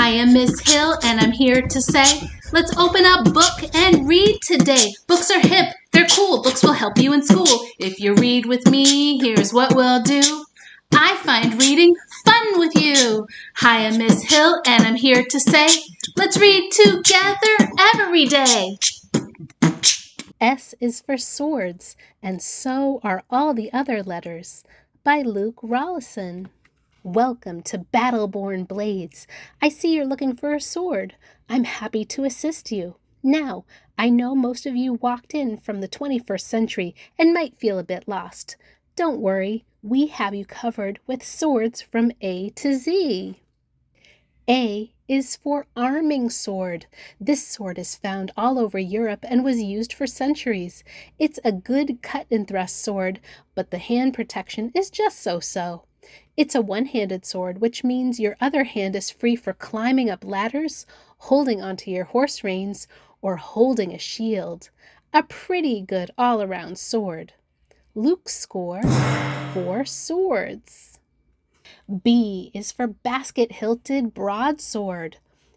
I am Miss Hill, and I'm here to say, let's open up book and read today. Books are hip, they're cool, books will help you in school. If you read with me, here's what we'll do. I find reading fun with you. Hi, I'm Miss Hill, and I'm here to say, let's read together every day. S is for swords, and so are all the other letters. By Luke Rallison. Welcome to Battle-Born Blades. I see you're looking for a sword. I'm happy to assist you. Now, I know most of you walked in from the 21st century and might feel a bit lost. Don't worry, we have you covered with swords from A to Z. A is for arming sword. This sword is found all over Europe and was used for centuries. It's a good cut and thrust sword, but the hand protection is just so-so. It's a one-handed sword, which means your other hand is free for climbing up ladders, holding onto your horse reins, or holding a shield. A pretty good all-around sword. Luke's score, 4 swords. B is for basket-hilted broadsword.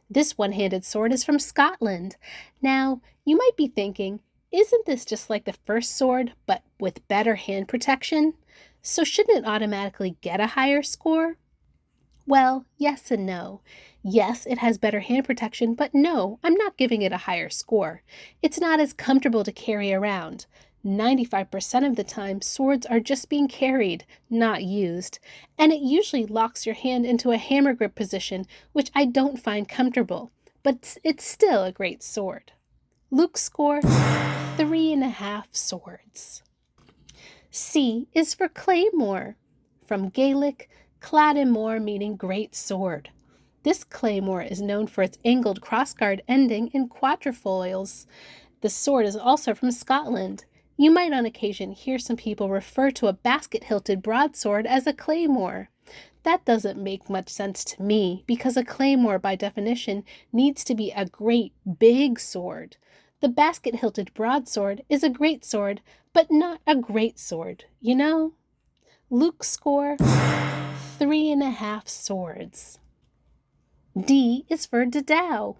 This one-handed sword is from Scotland. Now, you might be thinking, isn't this just like the first sword, but with better hand protection? So shouldn't it automatically get a higher score? Well, yes and no. Yes, it has better hand protection, but no, I'm not giving it a higher score. It's not as comfortable to carry around. 95% of the time, swords are just being carried, not used, and it usually locks your hand into a hammer grip position, which I don't find comfortable, but it's still a great sword. Luke's score, 3.5 swords. C is for claymore. From Gaelic, cladimor meaning great sword. This claymore is known for its angled crossguard ending in quatrefoils. The sword is also from Scotland. You might on occasion hear some people refer to a basket-hilted broadsword as a claymore. That doesn't make much sense to me because a claymore by definition needs to be a great big sword. The basket-hilted broadsword is a great sword, but not a great sword, you know? Luke's score, 3.5 swords. D is for Dadao.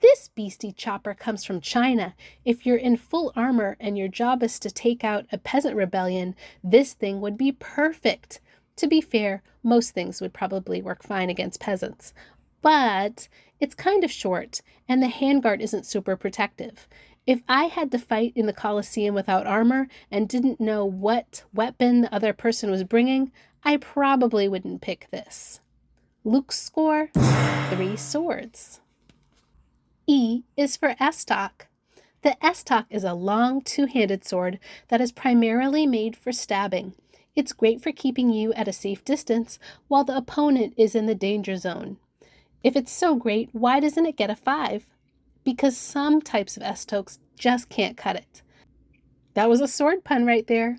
This beastie chopper comes from China. If you're in full armor and your job is to take out a peasant rebellion, this thing would be perfect. To be fair, most things would probably work fine against peasants. But it's kind of short, and the handguard isn't super protective. If I had to fight in the Colosseum without armor and didn't know what weapon the other person was bringing, I probably wouldn't pick this. Luke's score, 3 swords. E is for estoc. The estoc is a long two-handed sword that is primarily made for stabbing. It's great for keeping you at a safe distance while the opponent is in the danger zone. If it's so great, why doesn't it get a 5? Because some types of estocs just can't cut it. That was a sword pun right there.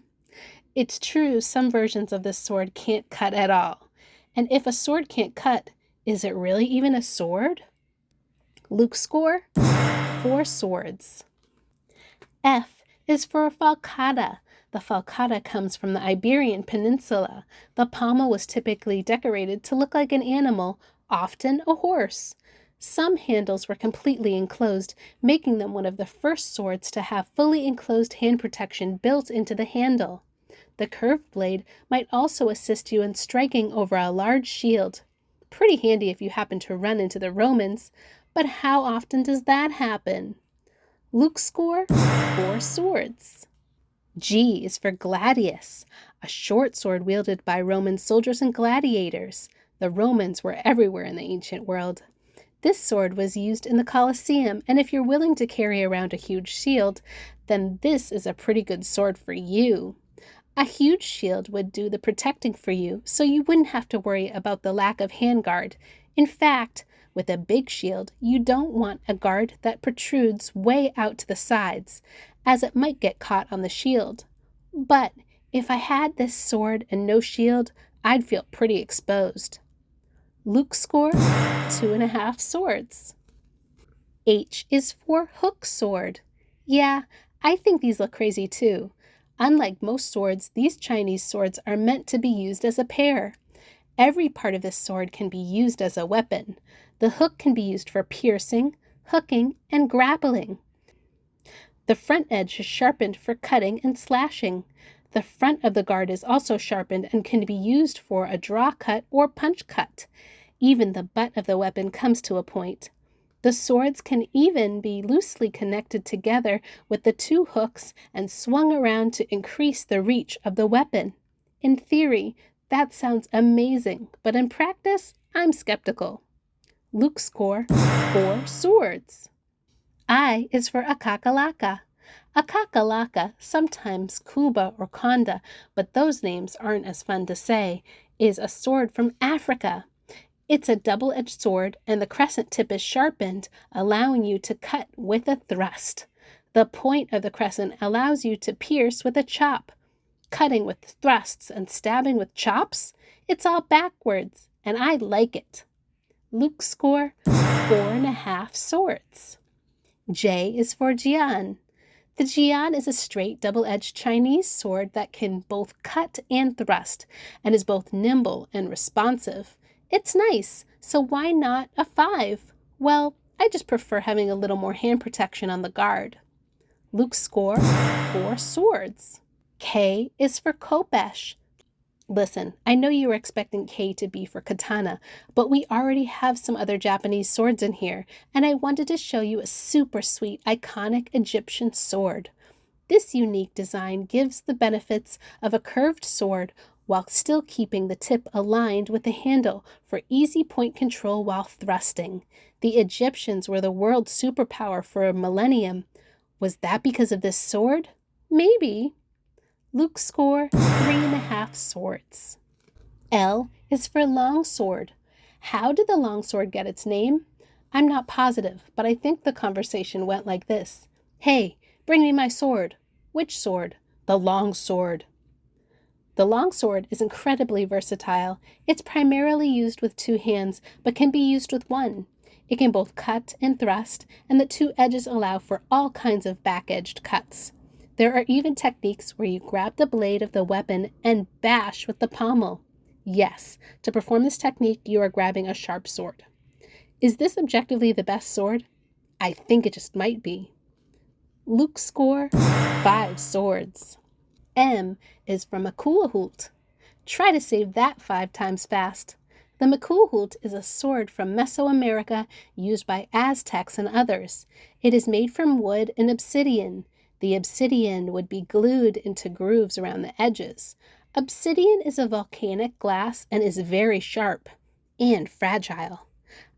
It's true some versions of this sword can't cut at all. And if a sword can't cut, is it really even a sword? Luke's score, 4 swords. F is for falcata. The falcata comes from the Iberian Peninsula. The pommel was typically decorated to look like an animal, often a horse. Some handles were completely enclosed, making them one of the first swords to have fully enclosed hand protection built into the handle. The curved blade might also assist you in striking over a large shield. Pretty handy if you happen to run into the Romans, but how often does that happen? Luke's score, 4 swords. G is for gladius, a short sword wielded by Roman soldiers and gladiators. The Romans were everywhere in the ancient world. This sword was used in the Colosseum, and if you're willing to carry around a huge shield, then this is a pretty good sword for you. A huge shield would do the protecting for you, so you wouldn't have to worry about the lack of handguard. In fact, with a big shield, you don't want a guard that protrudes way out to the sides, as it might get caught on the shield. But if I had this sword and no shield, I'd feel pretty exposed. Luke's score, 2.5 swords. H is for hook sword. Yeah, I think these look crazy too. Unlike most swords, these Chinese swords are meant to be used as a pair. Every part of this sword can be used as a weapon. The hook can be used for piercing, hooking, and grappling. The front edge is sharpened for cutting and slashing. The front of the guard is also sharpened and can be used for a draw cut or punch cut. Even the butt of the weapon comes to a point. The swords can even be loosely connected together with the two hooks and swung around to increase the reach of the weapon. In theory, that sounds amazing, but in practice, I'm skeptical. Luke's score, 4 swords. I is for a kakalaka. A kakalaka, sometimes kuba or konda, but those names aren't as fun to say, is a sword from Africa. It's a double-edged sword, and the crescent tip is sharpened, allowing you to cut with a thrust. The point of the crescent allows you to pierce with a chop. Cutting with thrusts and stabbing with chops? It's all backwards, and I like it. Luke's score, 4.5 swords. J is for jian. The jian is a straight, double-edged Chinese sword that can both cut and thrust, and is both nimble and responsive. It's nice, so why not a 5? Well, I just prefer having a little more hand protection on the guard. Luke's score, 4 swords. K is for kopesh. Listen, I know you were expecting K to be for katana, but we already have some other Japanese swords in here, and I wanted to show you a super sweet, iconic Egyptian sword. This unique design gives the benefits of a curved sword while still keeping the tip aligned with the handle for easy point control while thrusting. The Egyptians were the world's superpower for a millennium. Was that because of this sword? Maybe. Luke's score, 3.5 swords. L is for longsword. How did the longsword get its name? I'm not positive, but I think the conversation went like this. Hey, bring me my sword. Which sword? The longsword. The longsword is incredibly versatile. It's primarily used with 2 hands, but can be used with 1. It can both cut and thrust, and the 2 edges allow for all kinds of back-edged cuts. There are even techniques where you grab the blade of the weapon and bash with the pommel. Yes, to perform this technique, you are grabbing a sharp sword. Is this objectively the best sword? I think it just might be. Luke's score, 5 swords. M is from Makuahult. Try to save that 5 times fast. The Makuahult is a sword from Mesoamerica used by Aztecs and others. It is made from wood and obsidian. The obsidian would be glued into grooves around the edges. Obsidian is a volcanic glass and is very sharp and fragile.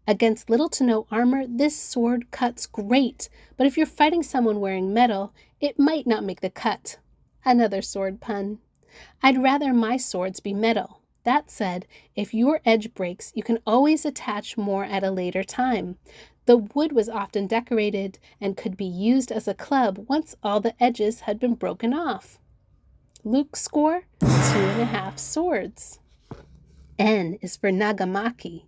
Against little to no armor, this sword cuts great, but if you're fighting someone wearing metal, it might not make the cut. Another sword pun. I'd rather my swords be metal. That said, if your edge breaks, you can always attach more at a later time. The wood was often decorated and could be used as a club once all the edges had been broken off. Luke's score, 2.5 swords. N is for nagamaki.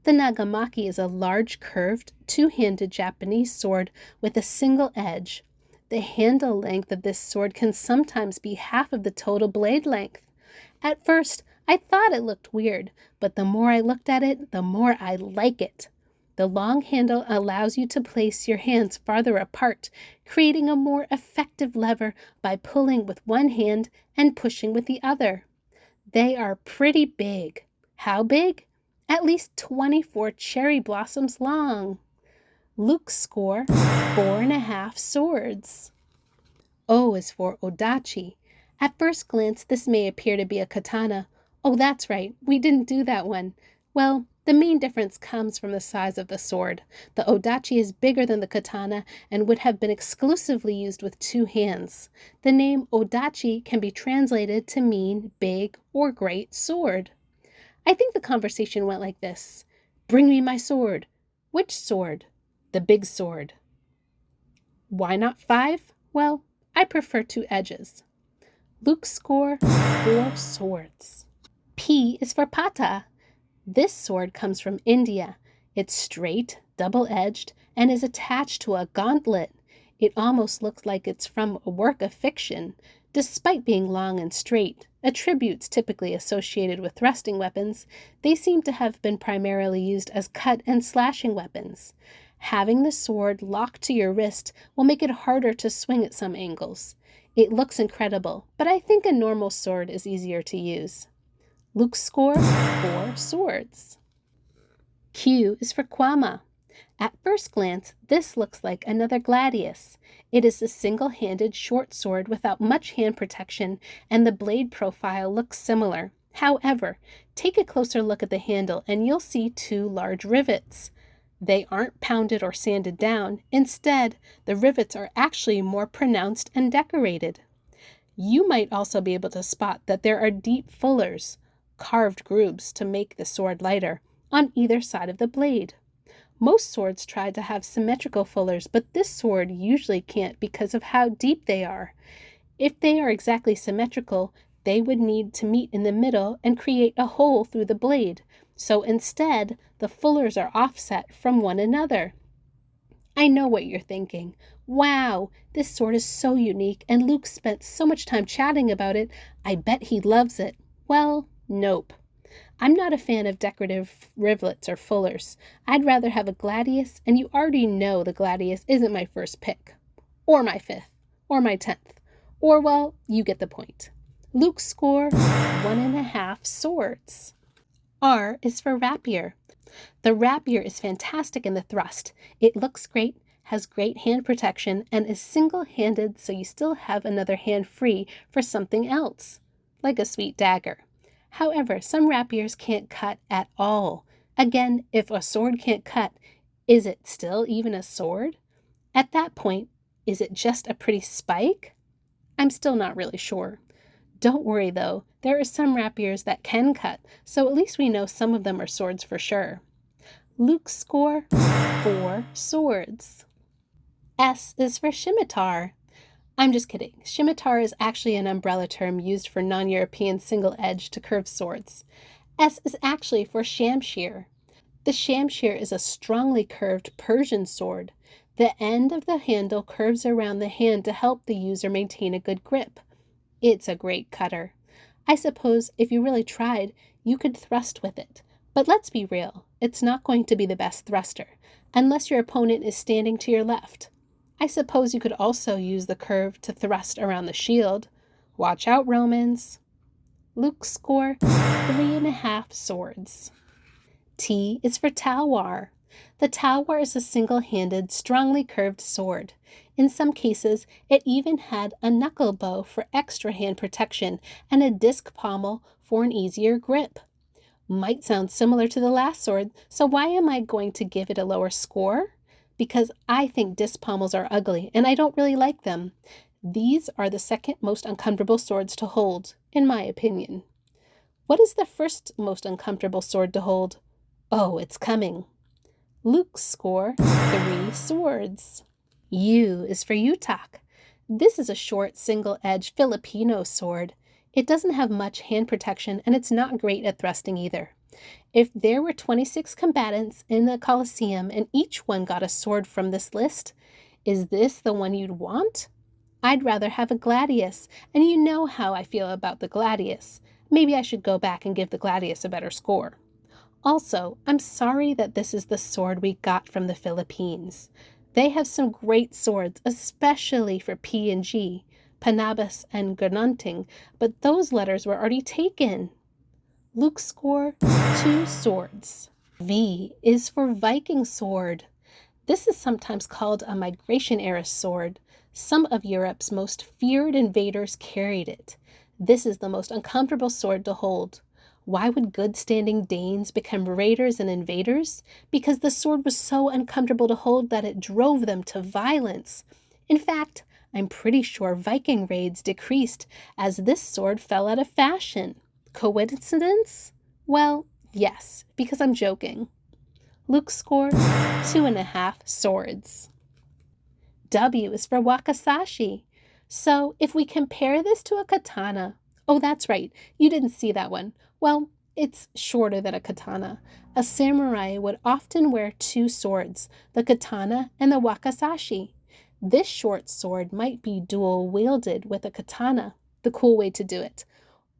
The nagamaki is a large, curved, 2-handed Japanese sword with a single edge. The handle length of this sword can sometimes be half of the total blade length. At first, I thought it looked weird, but the more I looked at it, the more I like it. The long handle allows you to place your hands farther apart, creating a more effective lever by pulling with one hand and pushing with the other. They are pretty big. How big? At least 24 cherry blossoms long. Luke's score, 4.5 swords. O is for odachi. At first glance, this may appear to be a katana. Oh, that's right, we didn't do that one. Well, the main difference comes from the size of the sword. The odachi is bigger than the katana and would have been exclusively used with 2 hands. The name odachi can be translated to mean big or great sword. I think the conversation went like this. Bring me my sword. Which sword? The big sword. Why not 5? Well, I prefer 2 edges. Luke's score, 4 swords. P is for pata. This sword comes from India. It's straight, double-edged, and is attached to a gauntlet. It almost looks like it's from a work of fiction. Despite being long and straight, attributes typically associated with thrusting weapons, they seem to have been primarily used as cut and slashing weapons. Having the sword locked to your wrist will make it harder to swing at some angles. It looks incredible, but I think a normal sword is easier to use. Luke's score 4 swords. Q is for Kwama. At first glance, this looks like another gladius. It is a single-handed short sword without much hand protection, and the blade profile looks similar. However, take a closer look at the handle and you'll see 2 large rivets. They aren't pounded or sanded down. Instead, the rivets are actually more pronounced and decorated. You might also be able to spot that there are deep fullers, carved grooves to make the sword lighter, on either side of the blade. Most swords try to have symmetrical fullers, but this sword usually can't because of how deep they are. If they are exactly symmetrical, they would need to meet in the middle and create a hole through the blade. So instead, the fullers are offset from one another. I know what you're thinking. Wow, this sword is so unique, and Luke spent so much time chatting about it. I bet he loves it. Well, nope. I'm not a fan of decorative rivets or fullers. I'd rather have a gladius, and you already know the gladius isn't my first pick. Or my 5th. Or my 10th. Or, well, you get the point. Luke's score, 1.5 swords. R is for rapier. The rapier is fantastic in the thrust. It looks great, has great hand protection, and is single-handed, so you still have another hand free for something else, like a sweet dagger. However, some rapiers can't cut at all. Again, if a sword can't cut, is it still even a sword? At that point, is it just a pretty spike? I'm still not really sure. Don't worry though, there are some rapiers that can cut, so at least we know some of them are swords for sure. Luke's score, 4 swords. S is for scimitar. I'm just kidding. Scimitar is actually an umbrella term used for non-European single-edged to curved swords. S is actually for shamshir. The shamshir is a strongly curved Persian sword. The end of the handle curves around the hand to help the user maintain a good grip. It's a great cutter. I suppose if you really tried, you could thrust with it. But let's be real, it's not going to be the best thruster, unless your opponent is standing to your left. I suppose you could also use the curve to thrust around the shield. Watch out, Romans. Luke's score, 3.5 swords. T is for talwar. The talwar is a single-handed, strongly curved sword. In some cases, it even had a knuckle bow for extra hand protection and a disc pommel for an easier grip. Might sound similar to the last sword, so why am I going to give it a lower score? Because I think disc pommels are ugly and I don't really like them. These are the second most uncomfortable swords to hold, in my opinion. What is the first most uncomfortable sword to hold? Oh, it's coming. Luke's score, 3 swords. U is for utak. This is a short, single-edged Filipino sword. It doesn't have much hand protection, and it's not great at thrusting either. If there were 26 combatants in the Colosseum and each one got a sword from this list, is this the one you'd want? I'd rather have a gladius, and you know how I feel about the gladius. Maybe I should go back and give the gladius a better score. Also, I'm sorry that this is the sword we got from the Philippines. They have some great swords, especially for P and G, Panabas and Ganunting, but those letters were already taken. Luke's score, 2 swords. V is for Viking sword. This is sometimes called a migration-era sword. Some of Europe's most feared invaders carried it. This is the most uncomfortable sword to hold. Why would good-standing Danes become raiders and invaders? Because the sword was so uncomfortable to hold that it drove them to violence. In fact, I'm pretty sure Viking raids decreased as this sword fell out of fashion. Coincidence? Well, yes, because I'm joking. Luke's score, 2.5 swords. W is for wakizashi. So if we compare this to a katana, oh, that's right, you didn't see that one. Well, it's shorter than a katana. A samurai would often wear 2 swords, the katana and the wakizashi. This short sword might be dual-wielded with a katana, the cool way to do it,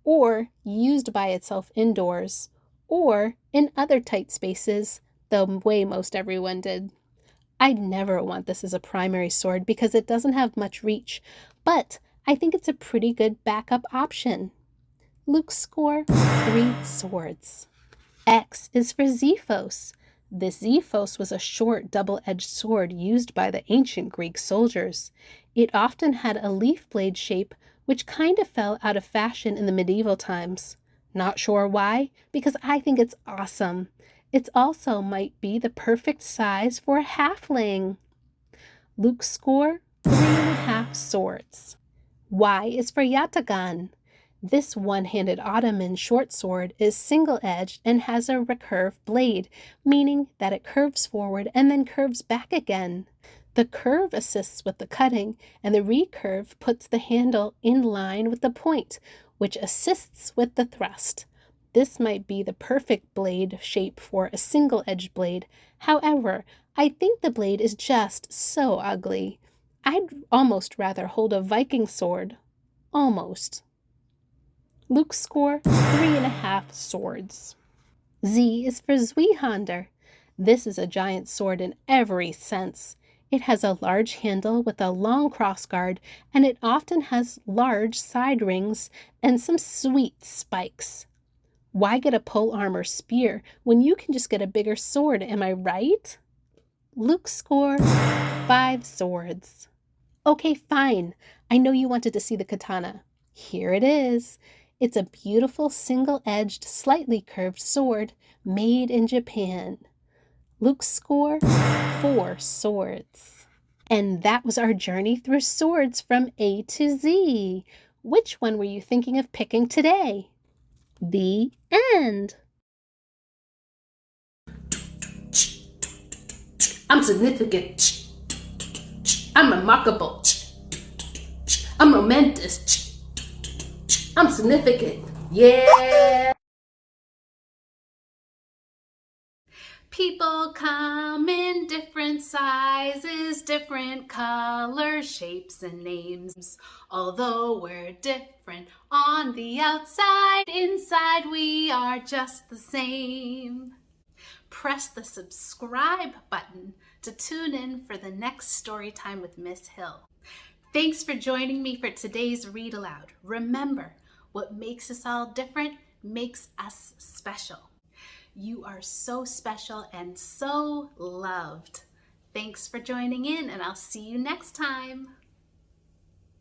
or used by itself indoors, or in other tight spaces, the way most everyone did. I'd never want this as a primary sword because it doesn't have much reach, but I think it's a pretty good backup option. Luke's score, 3 swords. X is for Xephos. This Xephos was a short, double-edged sword used by the ancient Greek soldiers. It often had a leaf blade shape, which kind of fell out of fashion in the medieval times. Not sure why, because I think it's awesome. It also might be the perfect size for a halfling. Luke's score, 3.5 swords. Y is for Yatagan. This one-handed Ottoman short sword is single-edged and has a recurved blade, meaning that it curves forward and then curves back again. The curve assists with the cutting, and the recurve puts the handle in line with the point, which assists with the thrust. This might be the perfect blade shape for a single-edged blade. However, I think the blade is just so ugly. I'd almost rather hold a Viking sword. Almost. Luke's score, 3.5 swords. Z is for Zweihander. This is a giant sword in every sense. It has a large handle with a long crossguard, and it often has large side rings and some sweet spikes. Why get a polearm or spear when you can just get a bigger sword, am I right? Luke's score, 5 swords. Okay, fine. I know you wanted to see the katana. Here it is. It's a beautiful single-edged, slightly curved sword made in Japan. Luke's score, 4 swords. And that was our journey through swords from A to Z. Which one were you thinking of picking today? The end. I'm significant. I'm remarkable. I'm momentous. I'm significant. Yeah. People come in different sizes, different colors, shapes, and names. Although we're different on the outside, inside we are just the same. Press the subscribe button to tune in for the next story time with Miss Hill. Thanks for joining me for today's Read Aloud. Remember, what makes us all different makes us special. You are so special and so loved. Thanks for joining in, and I'll see you next time.